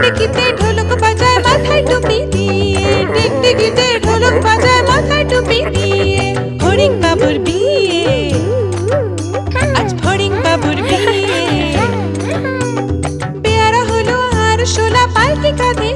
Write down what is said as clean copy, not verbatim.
টিকটিকিতে ঢোলক বাজায় মাথায় টুপি দিয়ে, টিকটিকিতে ঢোলক বাজায় মাথায় টুপি দিয়ে। ফড়িং বাবুর বিয়ে, আজ ফড়িং বাবুর বিয়ে। বেয়ারা হলো আর শোলা পালকি কাঁধে